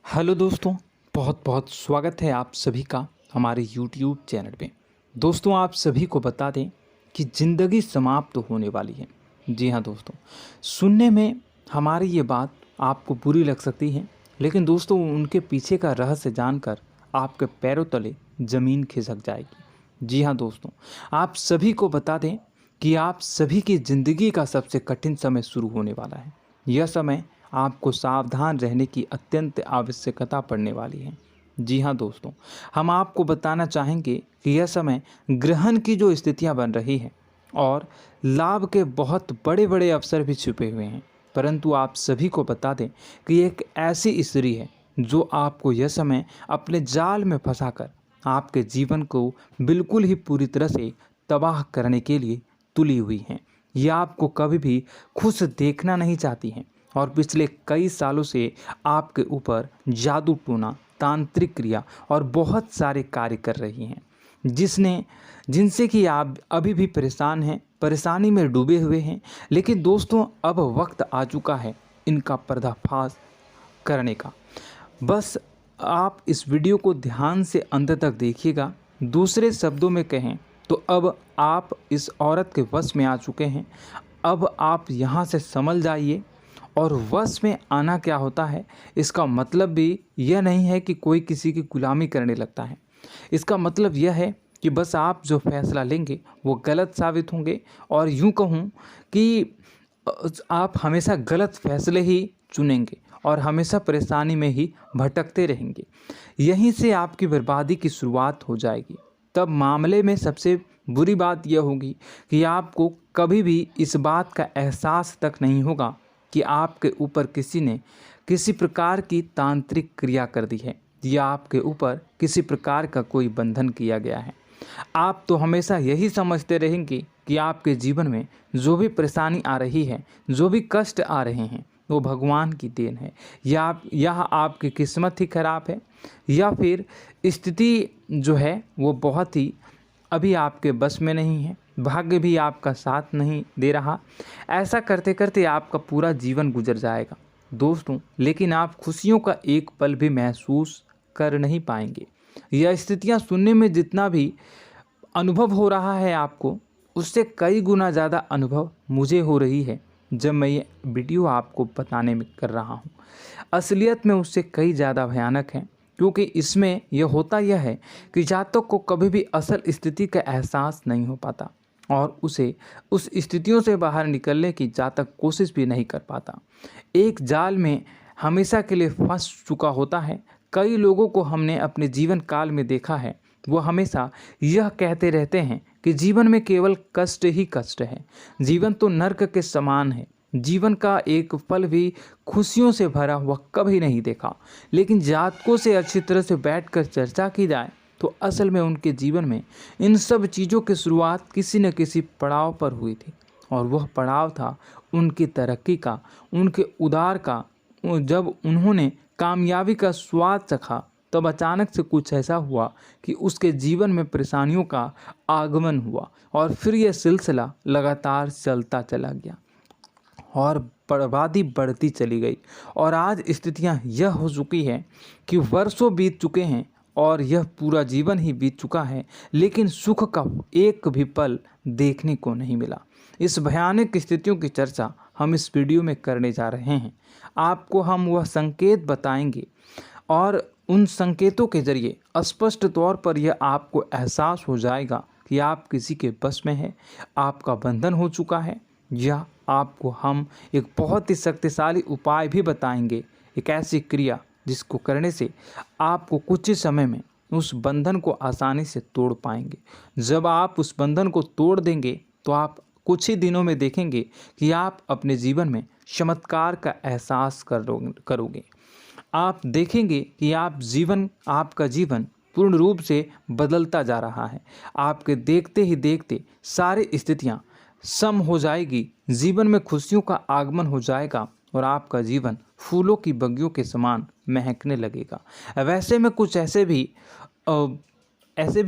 Hello दोस्तों, बहुत बहुत स्वागत है आप सभी का हमारे YouTube चैनल पे। दोस्तों, आप सभी को बता दें कि ज़िंदगी समाप्त होने वाली है। जी हाँ दोस्तों, सुनने में हमारी ये बात आपको बुरी लग सकती है, लेकिन दोस्तों उनके पीछे का रहस्य जानकर आपके पैरों तले ज़मीन खिसक जाएगी। जी हाँ दोस्तों, आप सभी को बता दें कि आप सभी की ज़िंदगी का सबसे कठिन समय शुरू होने वाला है। यह समय आपको सावधान रहने की अत्यंत आवश्यकता पड़ने वाली है। जी हाँ दोस्तों, हम आपको बताना चाहेंगे कि यह समय ग्रहण की जो स्थितियाँ बन रही है और लाभ के बहुत बड़े बड़े अवसर भी छुपे हुए हैं। परंतु आप सभी को बता दें कि एक ऐसी स्त्री है जो आपको यह समय अपने जाल में फंसाकर आपके जीवन को बिल्कुल ही पूरी तरह से तबाह करने के लिए तुली हुई हैं। यह आपको कभी भी खुश देखना नहीं चाहती हैं और पिछले कई सालों से आपके ऊपर जादू टोना, तांत्रिक क्रिया और बहुत सारे कार्य कर रही हैं, जिनसे कि आप अभी भी परेशान हैं, परेशानी में डूबे हुए हैं। लेकिन दोस्तों, अब वक्त आ चुका है इनका पर्दाफाश करने का। बस आप इस वीडियो को ध्यान से अंत तक देखिएगा। दूसरे शब्दों में कहें तो अब आप इस औरत के वश में आ चुके हैं। अब आप यहाँ से संभल जाइए। और वश में आना क्या होता है, इसका मतलब भी यह नहीं है कि कोई किसी की गुलामी करने लगता है। इसका मतलब यह है कि बस आप जो फैसला लेंगे वो गलत साबित होंगे, और यूँ कहूँ कि आप हमेशा गलत फैसले ही चुनेंगे और हमेशा परेशानी में ही भटकते रहेंगे। यहीं से आपकी बर्बादी की शुरुआत हो जाएगी। तब मामले में सबसे बुरी बात यह होगी कि आपको कभी भी इस बात का एहसास तक नहीं होगा कि आपके ऊपर किसी ने किसी प्रकार की तांत्रिक क्रिया कर दी है या आपके ऊपर किसी प्रकार का कोई बंधन किया गया है। आप तो हमेशा यही समझते रहेंगे कि आपके जीवन में जो भी परेशानी आ रही है, जो भी कष्ट आ रहे हैं, वो भगवान की देन है, या आपकी किस्मत ही खराब है, या फिर स्थिति जो है वो बहुत ही अभी आपके बस में नहीं है, भाग्य भी आपका साथ नहीं दे रहा। ऐसा करते करते आपका पूरा जीवन गुजर जाएगा दोस्तों, लेकिन आप खुशियों का एक पल भी महसूस कर नहीं पाएंगे। यह स्थितियां सुनने में जितना भी अनुभव हो रहा है आपको, उससे कई गुना ज़्यादा अनुभव मुझे हो रही है जब मैं ये वीडियो आपको बताने में कर रहा हूँ। असलियत में उससे कई ज़्यादा भयानक है, क्योंकि इसमें यह होता यह है कि जातक को कभी भी असल स्थिति का एहसास नहीं हो पाता और उसे उस स्थितियों से बाहर निकलने की जातक कोशिश भी नहीं कर पाता। एक जाल में हमेशा के लिए फंस चुका होता है। कई लोगों को हमने अपने जीवन काल में देखा है, वो हमेशा यह कहते रहते हैं कि जीवन में केवल कष्ट ही कष्ट है, जीवन तो नर्क के समान है, जीवन का एक पल भी खुशियों से भरा हुआ कभी नहीं देखा। लेकिन जातकों से अच्छी तरह से बैठकर चर्चा की जाए तो असल में उनके जीवन में इन सब चीज़ों की शुरुआत किसी न किसी पड़ाव पर हुई थी, और वह पड़ाव था उनकी तरक्की का, उनके उदार का। जब उन्होंने कामयाबी का स्वाद चखा, तब अचानक से कुछ ऐसा हुआ कि उसके जीवन में परेशानियों का आगमन हुआ, और फिर यह सिलसिला लगातार चलता चला गया और बर्बादी बढ़ती चली गई। और आज स्थितियां यह हो चुकी है कि वर्षों बीत चुके हैं और यह पूरा जीवन ही बीत चुका है, लेकिन सुख का एक भी पल देखने को नहीं मिला। इस भयानक स्थितियों की चर्चा हम इस वीडियो में करने जा रहे हैं। आपको हम वह संकेत बताएंगे और उन संकेतों के जरिए स्पष्ट तौर पर यह आपको एहसास हो जाएगा कि आप किसी के बस में हैं, आपका बंधन हो चुका है, या आपको हम एक बहुत ही शक्तिशाली उपाय भी बताएंगे, एक ऐसी क्रिया जिसको करने से आपको कुछ ही समय में उस बंधन को आसानी से तोड़ पाएंगे। जब आप उस बंधन को तोड़ देंगे तो आप कुछ ही दिनों में देखेंगे कि आप अपने जीवन में चमत्कार का एहसास करोगे। आप देखेंगे कि आपका जीवन पूर्ण रूप से बदलता जा रहा है। आपके देखते ही देखते सारी स्थितियां सम हो जाएगी, जीवन में खुशियों का आगमन हो जाएगा और आपका जीवन फूलों की बगियों के समान महकने लगेगा। वैसे में कुछ ऐसे भी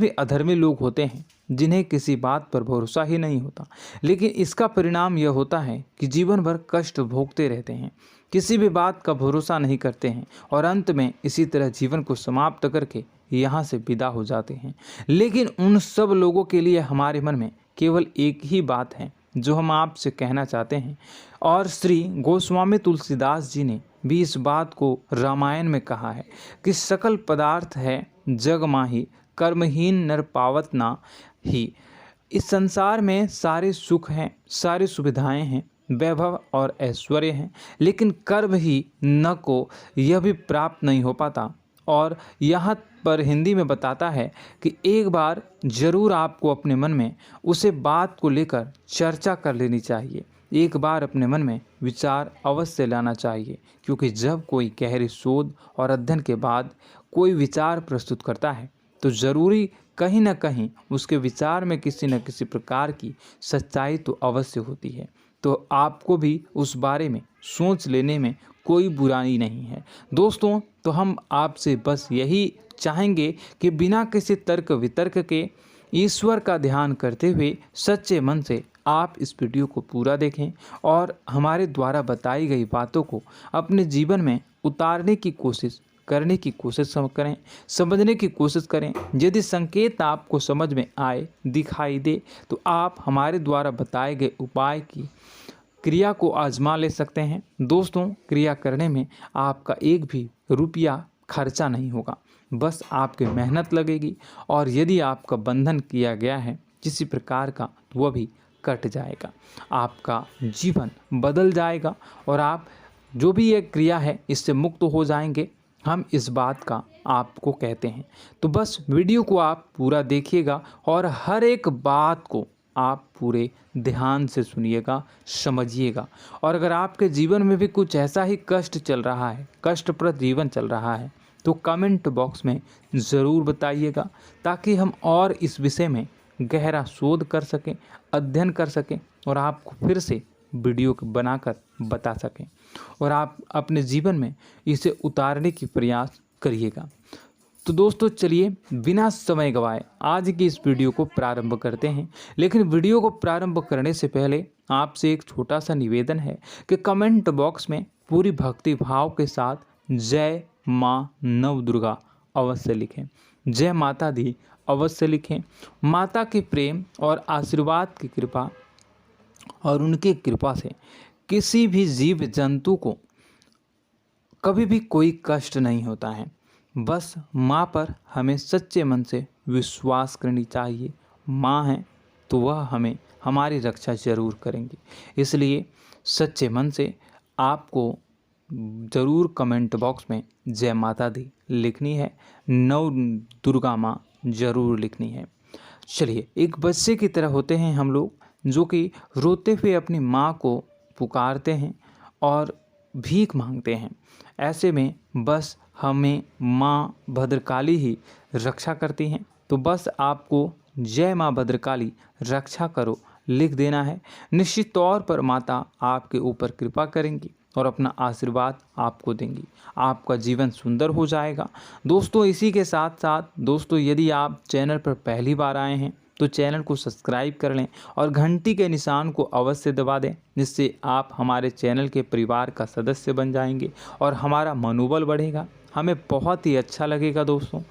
अधर्मी लोग होते हैं जिन्हें किसी बात पर भरोसा ही नहीं होता, लेकिन इसका परिणाम यह होता है कि जीवन भर कष्ट भोगते रहते हैं, किसी भी बात का भरोसा नहीं करते हैं और अंत में इसी तरह जीवन को समाप्त करके यहाँ से विदा हो जाते हैं। लेकिन उन सब लोगों के लिए हमारे मन में केवल एक ही बात है जो हम आपसे कहना चाहते हैं, और श्री गोस्वामी तुलसीदास जी ने भी इस बात को रामायण में कहा है कि सकल पदार्थ है जग माही, कर्महीन नर पावत ना ही। इस संसार में सारे सुख हैं, सारी सुविधाएं हैं, वैभव और ऐश्वर्य हैं, लेकिन कर्म ही न को यह भी प्राप्त नहीं हो पाता। और यहाँ पर हिंदी में बताता है कि एक बार जरूर आपको अपने मन में उसे बात को लेकर चर्चा कर लेनी चाहिए, एक बार अपने मन में विचार अवश्य लाना चाहिए, क्योंकि जब कोई गहरी शोध और अध्ययन के बाद कोई विचार प्रस्तुत करता है तो ज़रूरी कहीं ना कहीं उसके विचार में किसी न किसी प्रकार की सच्चाई तो अवश्य होती है। तो आपको भी उस बारे में सोच लेने में कोई बुराई नहीं है। दोस्तों, तो हम आपसे बस यही चाहेंगे कि बिना किसी तर्क वितर्क के ईश्वर का ध्यान करते हुए सच्चे मन से आप इस वीडियो को पूरा देखें और हमारे द्वारा बताई गई बातों को अपने जीवन में उतारने की कोशिश करने की कोशिश करें, समझने की कोशिश करें। यदि संकेत आपको समझ में आए, दिखाई दे, तो आप हमारे द्वारा बताए गए उपाय की क्रिया को आजमा ले सकते हैं। दोस्तों, क्रिया करने में आपका एक भी रुपया खर्चा नहीं होगा, बस आपकी मेहनत लगेगी, और यदि आपका बंधन किया गया है किसी प्रकार का तो वह भी कट जाएगा, आपका जीवन बदल जाएगा और आप जो भी ये क्रिया है इससे मुक्त हो जाएंगे। हम इस बात का आपको कहते हैं। तो बस वीडियो को आप पूरा देखिएगा और हर एक बात को आप पूरे ध्यान से सुनिएगा, समझिएगा। और अगर आपके जीवन में भी कुछ ऐसा ही कष्ट चल रहा है, कष्टप्रद जीवन चल रहा है, तो कमेंट बॉक्स में ज़रूर बताइएगा, ताकि हम और इस विषय में गहरा शोध कर सकें, अध्ययन कर सकें और आपको फिर से वीडियो बनाकर बता सकें और आप अपने जीवन में इसे उतारने की प्रयास करिएगा। तो दोस्तों, चलिए बिना समय गवाए आज की इस वीडियो को प्रारंभ करते हैं। लेकिन वीडियो को प्रारंभ करने से पहले आपसे एक छोटा सा निवेदन है कि कमेंट बॉक्स में पूरी भक्ति भाव के साथ जय माँ नव दुर्गा अवश्य लिखें, जय माता दी अवश्य लिखें। माता के प्रेम और आशीर्वाद की कृपा और उनकी कृपा से किसी भी जीव जंतु को कभी भी कोई कष्ट नहीं होता है। बस माँ पर हमें सच्चे मन से विश्वास करनी चाहिए। माँ है तो वह हमें हमारी रक्षा जरूर करेंगी। इसलिए सच्चे मन से आपको ज़रूर कमेंट बॉक्स में जय माता दी लिखनी है, नव दुर्गा माँ ज़रूर लिखनी है। चलिए, एक बच्चे की तरह होते हैं हम लोग, जो कि रोते हुए अपनी माँ को पुकारते हैं और भीख मांगते हैं। ऐसे में बस हमें माँ भद्रकाली ही रक्षा करती हैं। तो बस आपको जय माँ भद्रकाली रक्षा करो लिख देना है। निश्चित तौर पर माता आपके ऊपर कृपा करेंगी और अपना आशीर्वाद आपको देंगी, आपका जीवन सुंदर हो जाएगा। दोस्तों, इसी के साथ साथ दोस्तों, यदि आप चैनल पर पहली बार आए हैं तो चैनल को सब्सक्राइब कर लें और घंटी के निशान को अवश्य दबा दें, जिससे आप हमारे चैनल के परिवार का सदस्य बन जाएंगे और हमारा मनोबल बढ़ेगा, हमें बहुत ही अच्छा लगेगा दोस्तों।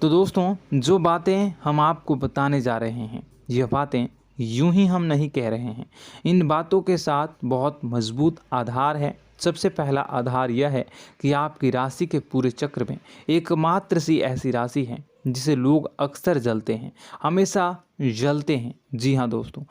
तो दोस्तों, जो बातें हम आपको बताने जा रहे हैं, यह बातें यूं ही हम नहीं कह रहे हैं। इन बातों के साथ बहुत मजबूत आधार है। सबसे पहला आधार यह है कि आपकी राशि के पूरे चक्र में एकमात्र सी ऐसी राशि है जिसे लोग अक्सर जलते हैं, हमेशा जलते हैं। जी हाँ दोस्तों,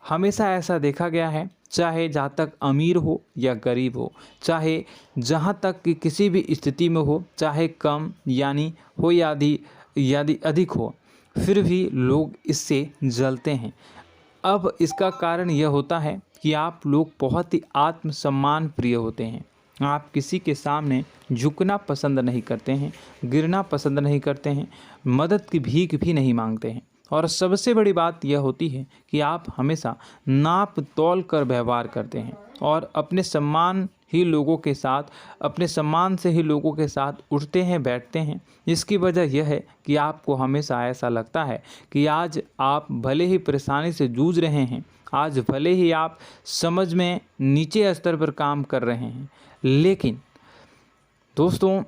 हमेशा ऐसा देखा गया है, चाहे जहाँ तक अमीर हो या गरीब हो, चाहे जहाँ तक कि किसी भी स्थिति में हो, चाहे कम यानी हो या अधिक हो, फिर भी लोग इससे जलते हैं। अब इसका कारण यह होता है कि आप लोग बहुत ही आत्मसम्मान प्रिय होते हैं। आप किसी के सामने झुकना पसंद नहीं करते हैं, गिरना पसंद नहीं करते हैं, मदद की भीख भी नहीं मांगते हैं और सबसे बड़ी बात यह होती है कि आप हमेशा नाप तौल कर व्यवहार करते हैं और अपने सम्मान से ही लोगों के साथ उठते हैं बैठते हैं। इसकी वजह यह है कि आपको हमेशा ऐसा लगता है कि आज आप भले ही परेशानी से जूझ रहे हैं, आज भले ही आप समझ में नीचे स्तर पर काम कर रहे हैं, लेकिन दोस्तों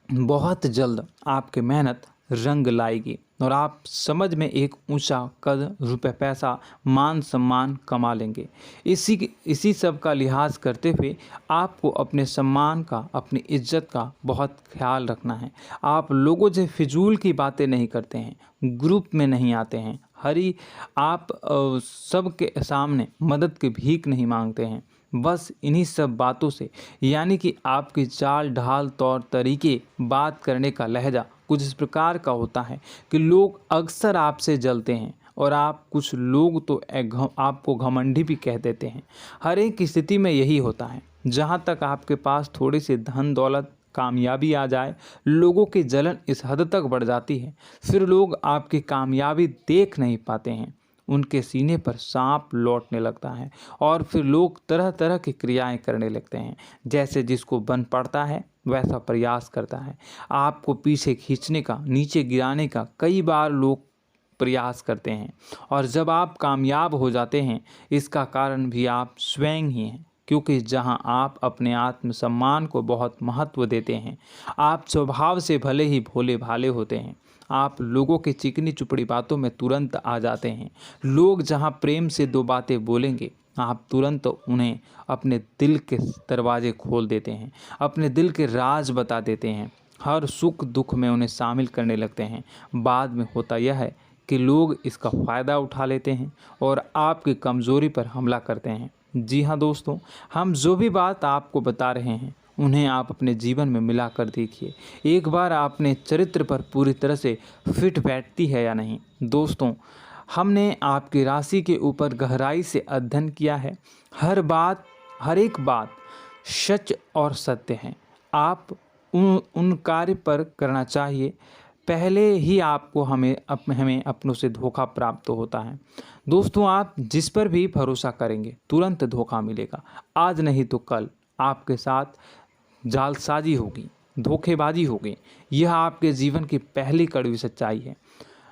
बहुत जल्द आपकी मेहनत रंग लाएगी और आप समझ में एक ऊंचा कद, रुपए, पैसा, मान सम्मान कमा लेंगे। इसी सब का लिहाज करते हुए आपको अपने सम्मान का, अपनी इज्जत का बहुत ख्याल रखना है। आप लोगों से फिजूल की बातें नहीं करते हैं, ग्रुप में नहीं आते हैं, आप सबके सामने मदद की भीख नहीं मांगते हैं। बस इन्हीं सब बातों से, यानी कि आपकी चाल ढाल, तौर तरीके, बात करने का लहजा कुछ इस प्रकार का होता है कि लोग अक्सर आपसे जलते हैं और कुछ लोग तो आपको घमंडी भी कह देते हैं। हर एक स्थिति में यही होता है। जहाँ तक आपके पास थोड़ी सी धन दौलत, कामयाबी आ जाए, लोगों की जलन इस हद तक बढ़ जाती है, फिर लोग आपकी कामयाबी देख नहीं पाते हैं। उनके सीने पर सांप लौटने लगता है और फिर लोग तरह तरह की क्रियाएं करने लगते हैं। जैसे जिसको बन पड़ता है वैसा प्रयास करता है। आपको पीछे खींचने का, नीचे गिराने का कई बार लोग प्रयास करते हैं और जब आप कामयाब हो जाते हैं, इसका कारण भी आप स्वयं ही हैं। क्योंकि जहां आप अपने आत्मसम्मान को बहुत महत्व देते हैं, आप स्वभाव से भले ही भोले भाले होते हैं, आप लोगों की चिकनी चुपड़ी बातों में तुरंत आ जाते हैं। लोग जहां प्रेम से दो बातें बोलेंगे, आप तुरंत उन्हें अपने दिल के दरवाजे खोल देते हैं, अपने दिल के राज बता देते हैं, हर सुख दुख में उन्हें शामिल करने लगते हैं। बाद में होता यह है कि लोग इसका फ़ायदा उठा लेते हैं और आपकी कमज़ोरी पर हमला करते हैं। जी हाँ दोस्तों, हम जो भी बात आपको बता रहे हैं उन्हें आप अपने जीवन में मिला कर देखिए। एक बार आपने चरित्र पर पूरी तरह से फिट बैठती है या नहीं। दोस्तों, हमने आपकी राशि के ऊपर गहराई से अध्ययन किया है। हर एक बात सच और सत्य है। आप उन कार्य पर करना चाहिए, पहले ही आपको हमें अपनों से धोखा प्राप्त होता है। दोस्तों, आप जिस पर भी भरोसा करेंगे तुरंत धोखा मिलेगा। आज नहीं तो कल आपके साथ जालसाजी होगी, धोखेबाजी होगी। यह आपके जीवन की पहली कड़वी सच्चाई है।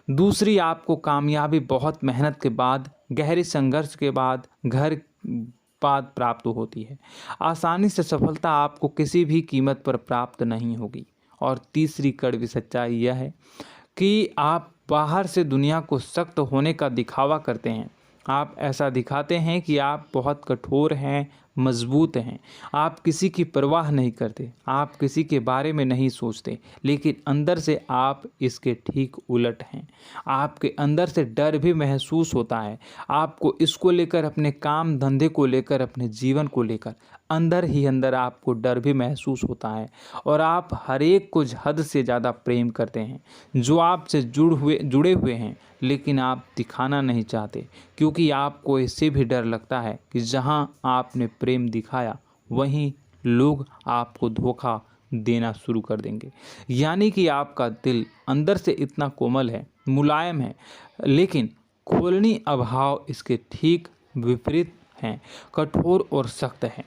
दूसरी, आपको कामयाबी बहुत मेहनत के बाद, गहरे संघर्ष के बाद प्राप्त होती है। आसानी से सफलता आपको किसी भी कीमत पर प्राप्त नहीं होगी। और तीसरी कड़वी सच्चाई यह है कि आप बाहर से दुनिया को सख्त होने का दिखावा करते हैं। आप ऐसा दिखाते हैं कि आप बहुत कठोर हैं, मजबूत हैं। आप किसी की परवाह नहीं करते, आप किसी के बारे में नहीं सोचते, लेकिन अंदर से आप इसके ठीक उलट हैं। आपके अंदर से डर भी महसूस होता है। आपको इसको लेकर, अपने काम धंधे को लेकर, अपने जीवन को लेकर अंदर ही अंदर आपको डर भी महसूस होता है और आप हर एक को हद से ज़्यादा प्रेम करते हैं, जो आपसे जुड़े हुए हैं, लेकिन आप दिखाना नहीं चाहते, क्योंकि आपको इससे भी डर लगता है कि जहां आपने प्रेम दिखाया वहीं लोग आपको धोखा देना शुरू कर देंगे। यानी कि आपका दिल अंदर से इतना कोमल है, मुलायम है, लेकिन खोलनी अभाव इसके ठीक विपरीत हैं, कठोर और सख्त हैं।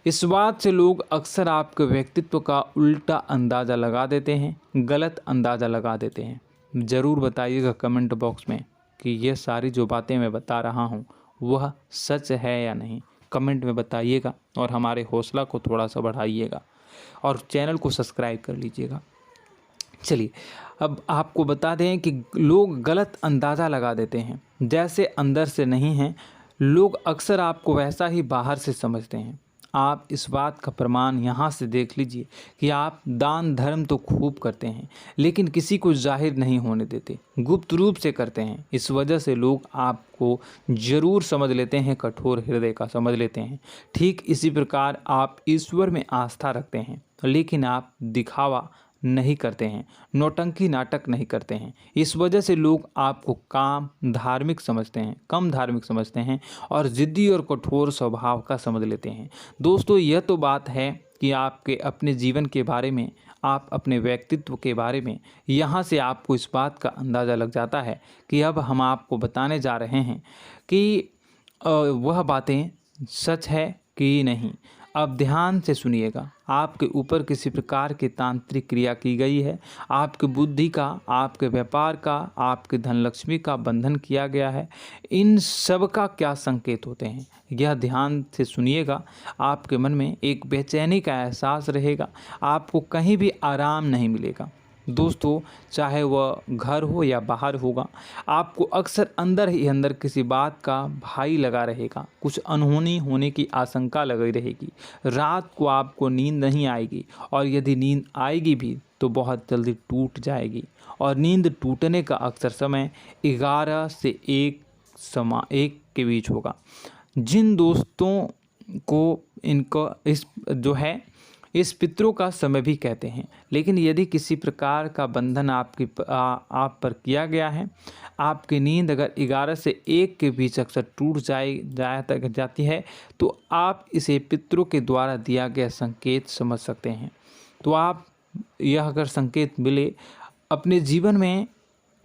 इस बात से लोग अक्सर आपके व्यक्तित्व का उल्टा अंदाज़ा लगा देते हैं, गलत अंदाज़ा लगा देते हैं। ज़रूर बताइएगा कमेंट बॉक्स में कि ये सारी जो बातें मैं बता रहा हूँ वह सच है या नहीं। कमेंट में बताइएगा और हमारे हौसला को थोड़ा सा बढ़ाइएगा और चैनल को सब्सक्राइब कर लीजिएगा। चलिए, अब आपको बता दें कि लोग गलत अंदाज़ा लगा देते हैं। जैसे अंदर से नहीं हैं, लोग अक्सर आपको वैसा ही बाहर से समझते हैं। आप इस बात का प्रमाण यहाँ से देख लीजिए कि आप दान धर्म तो खूब करते हैं, लेकिन किसी को जाहिर नहीं होने देते, गुप्त रूप से करते हैं। इस वजह से लोग आपको ज़रूर समझ लेते हैं, कठोर हृदय का समझ लेते हैं। ठीक इसी प्रकार आप ईश्वर में आस्था रखते हैं, लेकिन आप दिखावा नहीं करते हैं, नौटंकी नाटक नहीं करते हैं। इस वजह से लोग आपको कम धार्मिक समझते हैं और ज़िद्दी और कठोर स्वभाव का समझ लेते हैं। दोस्तों, यह तो बात है कि आपके अपने जीवन के बारे में, आप अपने व्यक्तित्व के बारे में, यहाँ से आपको इस बात का अंदाज़ा लग जाता है कि अब हम आपको बताने जा रहे हैं कि वह बातें सच है कि नहीं। अब ध्यान से सुनिएगा। आपके ऊपर किसी प्रकार की तांत्रिक क्रिया की गई है, आपकी बुद्धि का, आपके व्यापार का, आपके धनलक्ष्मी का बंधन किया गया है। इन सब का क्या संकेत होते हैं, यह ध्यान से सुनिएगा। आपके मन में एक बेचैनी का एहसास रहेगा, आपको कहीं भी आराम नहीं मिलेगा। दोस्तों, चाहे वह घर हो या बाहर होगा, आपको अक्सर अंदर ही अंदर किसी बात का भय लगा रहेगा, कुछ अनहोनी होने की आशंका लगी रहेगी। रात को आपको नींद नहीं आएगी, और यदि नींद आएगी भी तो बहुत जल्दी टूट जाएगी। और नींद टूटने का अक्सर समय 11 से 1 के बीच होगा। जिन दोस्तों को इनको इस पितरों का समय भी कहते हैं। लेकिन यदि किसी प्रकार का बंधन आप पर किया गया है, आपकी नींद अगर 11 से 1 के बीच अक्सर टूट जाती है, तो आप इसे पितरों के द्वारा दिया गया संकेत समझ सकते हैं। तो आप यह अगर संकेत मिले अपने जीवन में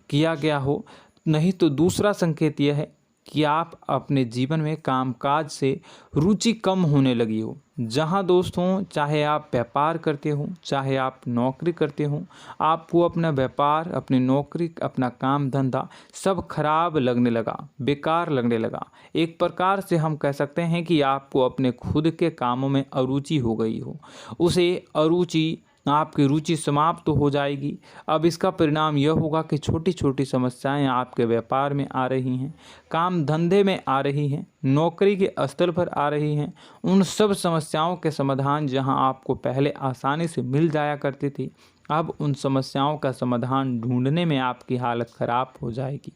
किया गया हो, नहीं तो दूसरा संकेत यह है कि आप अपने जीवन में कामकाज से रुचि कम होने लगी हो। जहां दोस्तों, चाहे आप व्यापार करते हो, चाहे आप नौकरी करते हो, आपको अपना व्यापार, अपनी नौकरी, अपना काम धंधा सब खराब लगने लगा, बेकार लगने लगा। एक प्रकार से हम कह सकते हैं कि आपको अपने खुद के कामों में अरुचि हो गई हो। उसे अरुचि, आपकी रुचि समाप्त तो हो जाएगी। अब इसका परिणाम यह होगा कि छोटी छोटी समस्याएं आपके व्यापार में आ रही हैं, काम धंधे में आ रही हैं, नौकरी के स्तर पर आ रही हैं। उन सब समस्याओं के समाधान जहां आपको पहले आसानी से मिल जाया करती थी, अब उन समस्याओं का समाधान ढूंढने में आपकी हालत ख़राब हो जाएगी।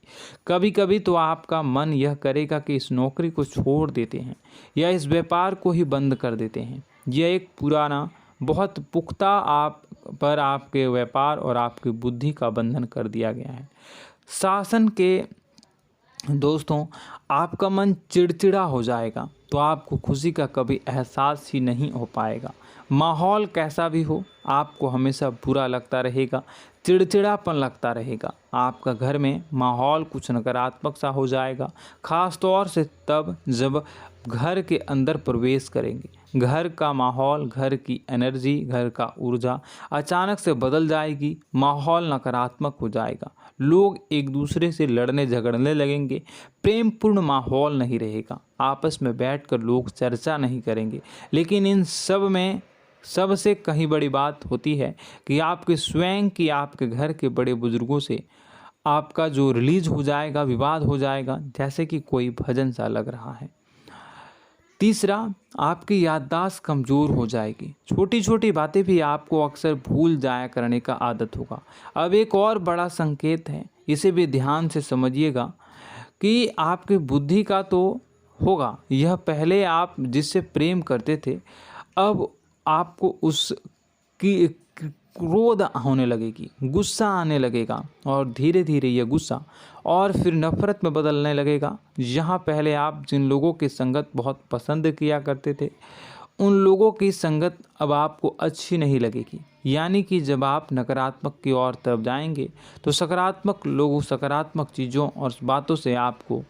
कभी कभी तो आपका मन यह करेगा कि इस नौकरी को छोड़ देते हैं या इस व्यापार को ही बंद कर देते हैं। यह एक पुराना, बहुत पुख्ता आप पर आपके व्यापार और आपकी बुद्धि का बंधन कर दिया गया है। शासन के दोस्तों, आपका मन चिड़चिड़ा हो जाएगा, तो आपको खुशी का कभी एहसास ही नहीं हो पाएगा। माहौल कैसा भी हो, आपको हमेशा बुरा लगता रहेगा, चिड़चिड़ापन लगता रहेगा। आपका घर में माहौल कुछ नकारात्मक सा हो जाएगा, ख़ास तौर से तब जब घर के अंदर प्रवेश करेंगे। घर का माहौल, घर की एनर्जी, घर का ऊर्जा अचानक से बदल जाएगी, माहौल नकारात्मक हो जाएगा। लोग एक दूसरे से लड़ने झगड़ने लगेंगे, प्रेमपूर्ण माहौल नहीं रहेगा, आपस में बैठकर लोग चर्चा नहीं करेंगे। लेकिन इन सब में सबसे कहीं बड़ी बात होती है कि आपके स्वयं की, आपके घर के बड़े बुजुर्गों से आपका जो रिलीज हो जाएगा, विवाद हो जाएगा, जैसे कि कोई भजन सा लग रहा है। तीसरा, आपकी याददाश्त कमज़ोर हो जाएगी, छोटी छोटी बातें भी आपको अक्सर भूल जाया करने का आदत होगा। अब एक और बड़ा संकेत है, इसे भी ध्यान से समझिएगा कि आपकी बुद्धि का तो होगा, यह पहले आप जिससे प्रेम करते थे, अब आपको उसकी क्रोध होने लगेगी, गुस्सा आने लगेगा, और धीरे धीरे यह गुस्सा और फिर नफरत में बदलने लगेगा। यहाँ पहले आप जिन लोगों की संगत बहुत पसंद किया करते थे, उन लोगों की संगत अब आपको अच्छी नहीं लगेगी। यानी कि जब आप नकारात्मक की ओर तरफ जाएंगे, तो सकारात्मक लोगों, सकारात्मक चीज़ों और बातों से आपको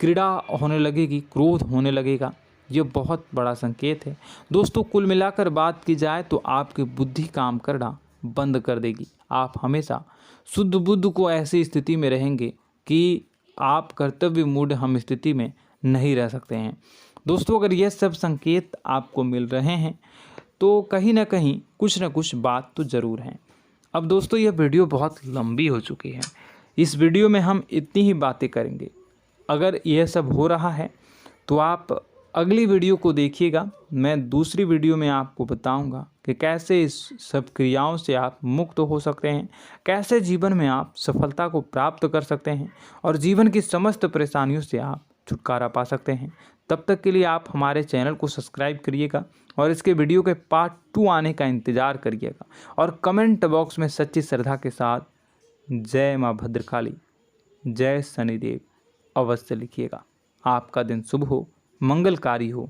क्रीड़ा होने लगेगी, क्रोध होने लगेगा। ये बहुत बड़ा संकेत है दोस्तों। कुल मिलाकर बात की जाए तो आपकी बुद्धि काम करना बंद कर देगी। आप हमेशा शुद्ध बुद्ध को ऐसी स्थिति में रहेंगे कि आप कर्तव्य मूढ़ हम स्थिति में नहीं रह सकते हैं। दोस्तों, अगर ये सब संकेत आपको मिल रहे हैं तो कहीं ना कहीं कुछ ना कुछ बात तो ज़रूर है। अब दोस्तों, यह वीडियो बहुत लंबी हो चुकी है, इस वीडियो में हम इतनी ही बातें करेंगे। अगर यह सब हो रहा है तो आप अगली वीडियो को देखिएगा। मैं दूसरी वीडियो में आपको बताऊंगा कि कैसे इस सब क्रियाओं से आप मुक्त हो सकते हैं, कैसे जीवन में आप सफलता को प्राप्त कर सकते हैं और जीवन की समस्त परेशानियों से आप छुटकारा पा सकते हैं। तब तक के लिए आप हमारे चैनल को सब्सक्राइब करिएगा और इसके वीडियो के पार्ट 2 आने का इंतज़ार करिएगा। और कमेंट बॉक्स में सच्ची श्रद्धा के साथ जय माँ भद्रकाली, जय शनिदेव अवश्य लिखिएगा। आपका दिन शुभ हो, मंगलकारी हो।